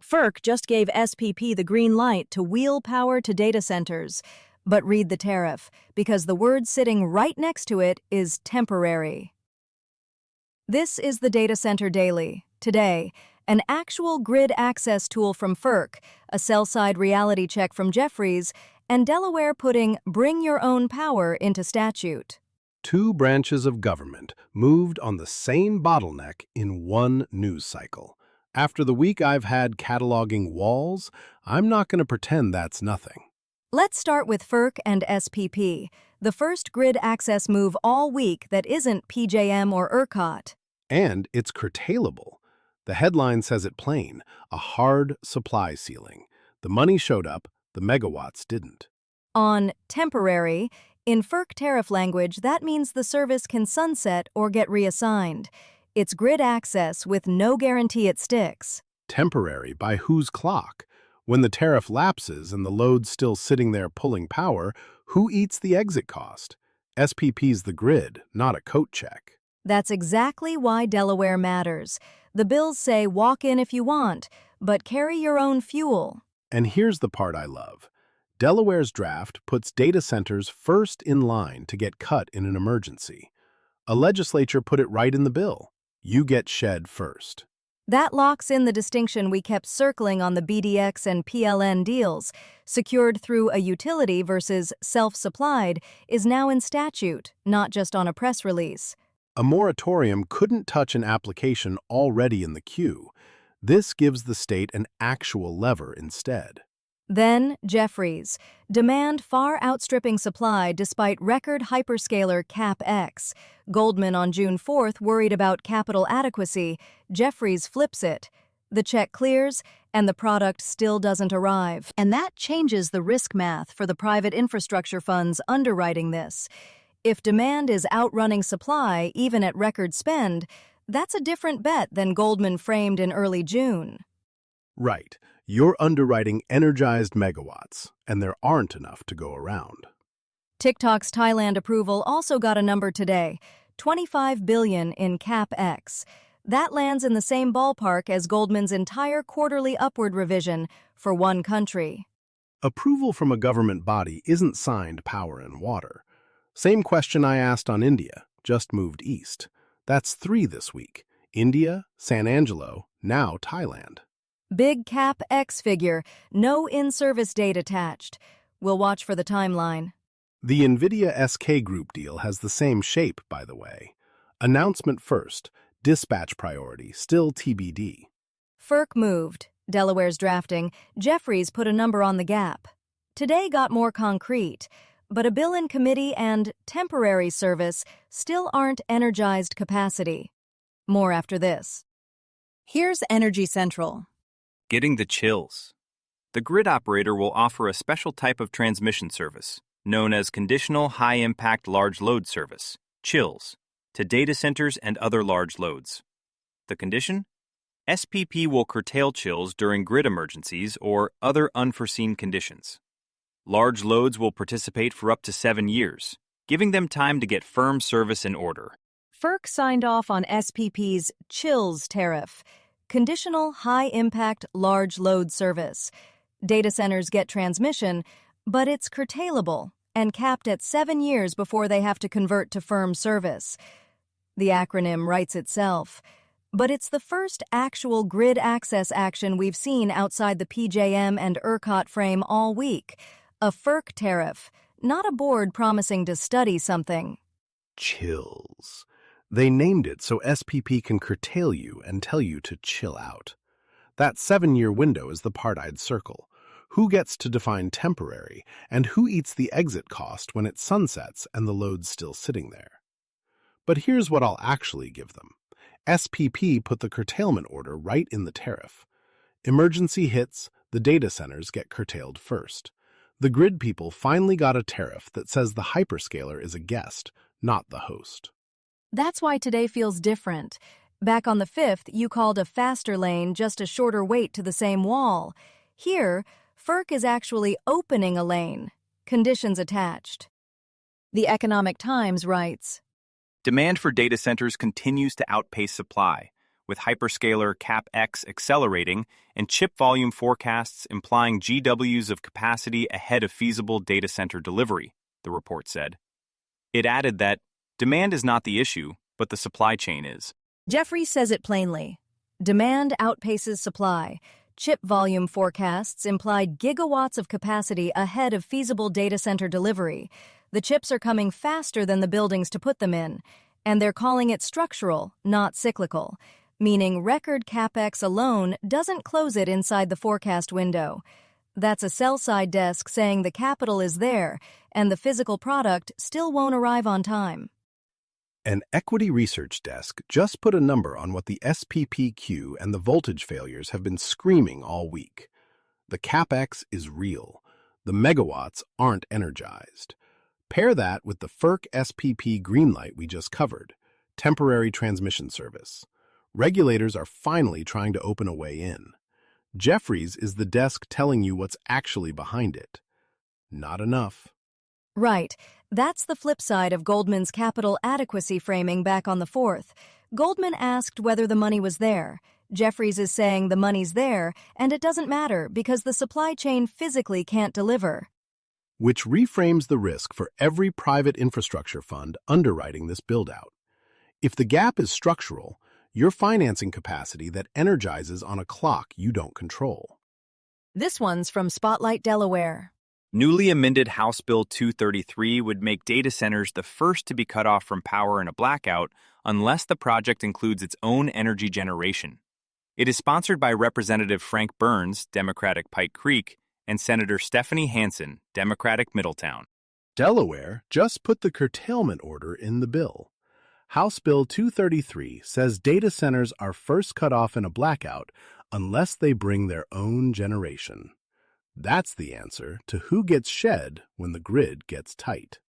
FERC just gave SPP the green light to wheel power to data centers. But read the tariff, because the word sitting right next to it is temporary. This is the Data Center Daily. Today, an actual grid access tool from FERC, a sell-side reality check from Jefferies, and Delaware putting bring your own power into statute. Two branches of government moved on the same bottleneck in one news cycle. After the week I've had cataloging walls, I'm not going to pretend that's nothing. Let's start with FERC and SPP, the first grid access move all week that isn't PJM or ERCOT. And it's curtailable. The headline says it plain, a hard supply ceiling. The money showed up, the megawatts didn't. On temporary, in FERC tariff language, that means the service can sunset or get reassigned. It's grid access with no guarantee it sticks. Temporary by whose clock? When the tariff lapses and the load's still sitting there pulling power, who eats the exit cost? SPP's the grid, not a coat check. That's exactly why Delaware matters. The bills say walk in if you want, but carry your own fuel. And here's the part I love. Delaware's draft puts data centers first in line to get cut in an emergency. A legislature put it right in the bill. You get shed first. That locks in the distinction we kept circling on the BDX and PLN deals. Secured through a utility versus self-supplied is now in statute, not just on a press release. A moratorium couldn't touch an application already in the queue. This gives the state an actual lever instead. Then, Jefferies. Demand far outstripping supply despite record hyperscaler CapEx. Goldman on June 4th worried about capital adequacy. Jefferies flips it. The check clears, and the product still doesn't arrive. And that changes the risk math for the private infrastructure funds underwriting this. If demand is outrunning supply, even at record spend, that's a different bet than Goldman framed in early June. Right. You're underwriting energized megawatts, and there aren't enough to go around. TikTok's Thailand approval also got a number today, $25 billion in CapEx. That lands in the same ballpark as Goldman's entire quarterly upward revision for one country. Approval from a government body isn't signed power and water. Same question I asked on India, just moved east. That's 3 this week. India, San Angelo, now Thailand. Big CapEx figure, no in-service date attached. We'll watch for the timeline. The Nvidia SK Group deal has the same shape, by the way. Announcement first, dispatch priority, still TBD. FERC moved, Delaware's drafting, Jefferies put a number on the gap. Today got more concrete, but a bill in committee and temporary service still aren't energized capacity. More after this. Here's Energy Central. Getting the chills. The grid operator will offer a special type of transmission service, known as Conditional High-Impact Large Load Service, CHILLS, to data centers and other large loads. The condition? SPP will curtail chills during grid emergencies or other unforeseen conditions. Large loads will participate for up to 7 years, giving them time to get firm service in order. FERC signed off on SPP's CHILLS tariff, Conditional High-Impact Large Load Service. Data centers get transmission, but it's curtailable and capped at 7 years before they have to convert to firm service. The acronym writes itself. But it's the first actual grid access action we've seen outside the PJM and ERCOT frame all week. A FERC tariff, not a board promising to study something. Chills. They named it so SPP can curtail you and tell you to chill out. That 7-year window is the part I'd circle. Who gets to define temporary, and who eats the exit cost when it sunsets and the load's still sitting there? But here's what I'll actually give them. SPP put the curtailment order right in the tariff. Emergency hits, the data centers get curtailed first. The grid people finally got a tariff that says the hyperscaler is a guest, not the host. That's why today feels different. Back on the 5th, you called a faster lane just a shorter wait to the same wall. Here, FERC is actually opening a lane. Conditions attached. The Economic Times writes, Demand for data centers continues to outpace supply, with hyperscaler CapEx accelerating and chip volume forecasts implying GWs of capacity ahead of feasible data center delivery, the report said. It added that demand is not the issue, but the supply chain is. Jefferies says it plainly. Demand outpaces supply. Chip volume forecasts implied gigawatts of capacity ahead of feasible data center delivery. The chips are coming faster than the buildings to put them in, and they're calling it structural, not cyclical, meaning record CapEx alone doesn't close it inside the forecast window. That's a sell-side desk saying the capital is there, and the physical product still won't arrive on time. An equity research desk just put a number on what the SPPQ and the voltage failures have been screaming all week. The CapEx is real. The megawatts aren't energized. Pair that with the FERC SPP greenlight we just covered, temporary transmission service. Regulators are finally trying to open a way in. Jefferies is the desk telling you what's actually behind it. Not enough. Right. That's the flip side of Goldman's capital adequacy framing back on the 4th. Goldman asked whether the money was there. Jefferies is saying the money's there, and it doesn't matter because the supply chain physically can't deliver. Which reframes the risk for every private infrastructure fund underwriting this build-out. If the gap is structural, you're financing capacity that energizes on a clock you don't control. This one's from Spotlight, Delaware. Newly amended House Bill 233 would make data centers the first to be cut off from power in a blackout unless the project includes its own energy generation. It is sponsored by Representative Frank Burns, Democratic Pike Creek, and Senator Stephanie Hansen, Democratic Middletown. Delaware just put the curtailment order in the bill. House Bill 233 says data centers are first cut off in a blackout unless they bring their own generation. That's the answer to who gets shed when the grid gets tight.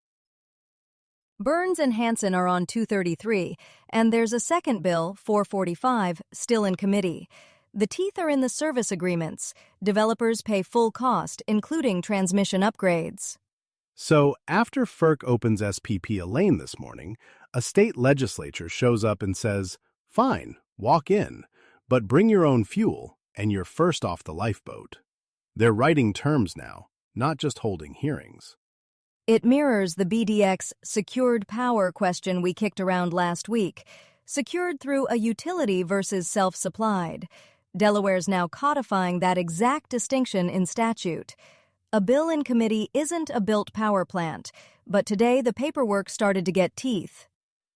Burns and Hansen are on 233, and there's a second bill, 445, still in committee. The teeth are in the service agreements. Developers pay full cost, including transmission upgrades. So, after FERC opens SPP a lane this morning, a state legislature shows up and says, fine, walk in, but bring your own fuel, and you're first off the lifeboat. They're writing terms now, not just holding hearings. It mirrors the BDX secured power question we kicked around last week. Secured through a utility versus self-supplied. Delaware's now codifying that exact distinction in statute. A bill in committee isn't a built power plant, but today the paperwork started to get teeth.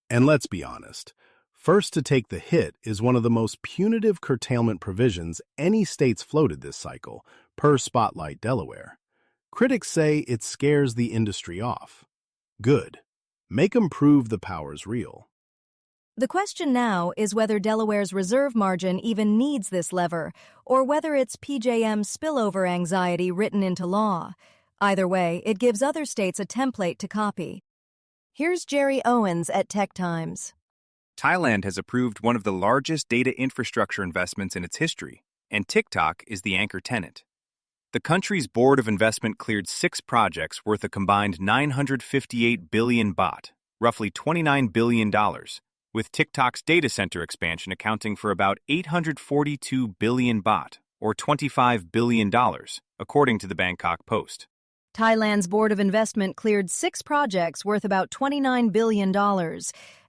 And let's be honest, first to take the hit is one of the most punitive curtailment provisions any state's floated this cycle, per Spotlight Delaware. Critics say it scares the industry off. Good. Make 'em prove the power's real. The question now is whether Delaware's reserve margin even needs this lever, or whether it's PJM spillover anxiety written into law. Either way, it gives other states a template to copy. Here's Jerry Owens at Tech Times. Thailand has approved one of the largest data infrastructure investments in its history, and TikTok is the anchor tenant. The country's Board of Investment cleared 6 projects worth a combined 958 billion baht, roughly $29 billion, with TikTok's data center expansion accounting for about 842 billion baht, or $25 billion, according to the Bangkok Post. Thailand's Board of Investment cleared 6 projects worth about $29 billion,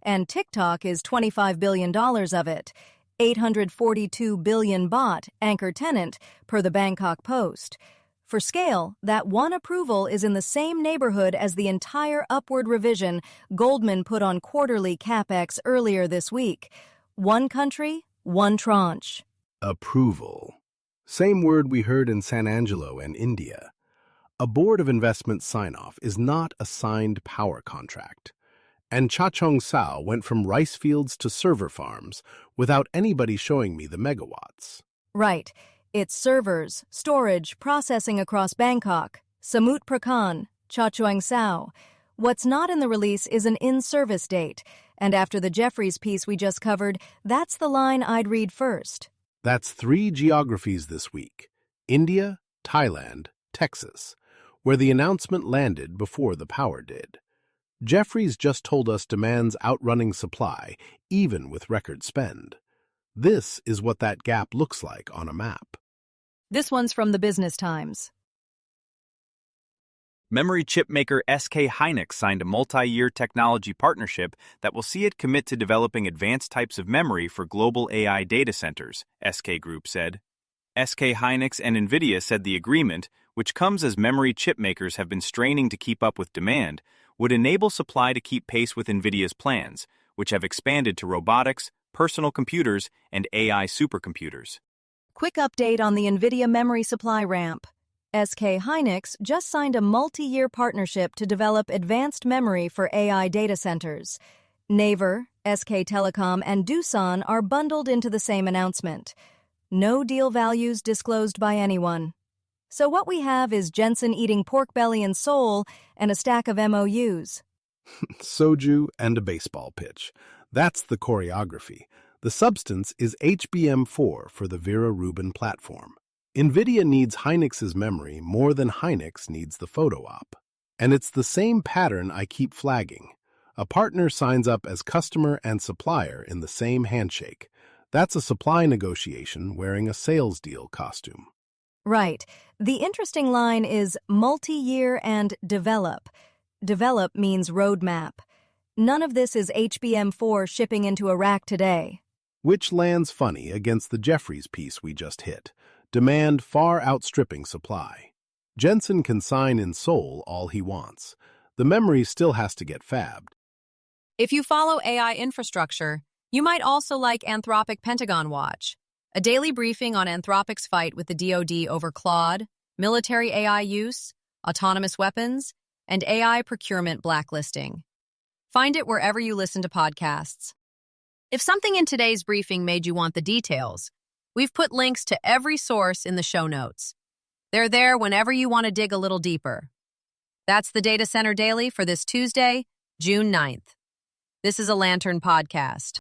and TikTok is $25 billion of it. 842 billion baht, anchor tenant, per the Bangkok Post. For scale, that one approval is in the same neighborhood as the entire upward revision Goldman put on quarterly CapEx earlier this week. One country, one tranche. Approval. Same word we heard in San Angelo and India. A Board of Investment sign-off is not a signed power contract. And Cha Chong Sao went from rice fields to server farms without anybody showing me the megawatts. Right. It's servers, storage, processing across Bangkok, Samut Prakan, Cha Chong Sao. What's not in the release is an in-service date, and after the Jefferies piece we just covered, that's the line I'd read first. That's 3 geographies this week: India, Thailand, Texas, where the announcement landed before the power did. Jefferies just told us demand's outrunning supply, even with record spend. This is what that gap looks like on a map. This one's from the Business Times. Memory chip maker SK hynix signed a multi-year technology partnership that will see it commit to developing advanced types of memory for global AI data centers, SK Group said. SK hynix and Nvidia said the agreement, which comes as memory chip makers have been straining to keep up with demand, would enable supply to keep pace with Nvidia's plans, which have expanded to robotics, personal computers, and AI supercomputers. Quick update on the Nvidia memory supply ramp. SK hynix just signed a multi-year partnership to develop advanced memory for AI data centers. Naver, SK Telecom, and Doosan are bundled into the same announcement. No deal values disclosed by anyone. So what we have is Jensen eating pork belly and Seoul and a stack of MOUs. Soju and a baseball pitch. That's the choreography. The substance is HBM4 for the Vera Rubin platform. Nvidia needs Hynix's memory more than Hynix needs the photo op. And it's the same pattern I keep flagging. A partner signs up as customer and supplier in the same handshake. That's a supply negotiation wearing a sales deal costume. Right. The interesting line is multi-year and develop. Develop means roadmap. None of this is HBM4 shipping into a rack today. Which lands funny against the Jefferies piece we just hit. Demand far outstripping supply. Jensen can sign in Seoul all he wants. The memory still has to get fabbed. If you follow AI infrastructure, you might also like Anthropic Pentagon Watch, a daily briefing on Anthropic's fight with the DoD over Claude, military AI use, autonomous weapons, and AI procurement blacklisting. Find it wherever you listen to podcasts. If something in today's briefing made you want the details, we've put links to every source in the show notes. They're there whenever you want to dig a little deeper. That's the Data Center Daily for this Tuesday, June 9th. This is a Lantern podcast.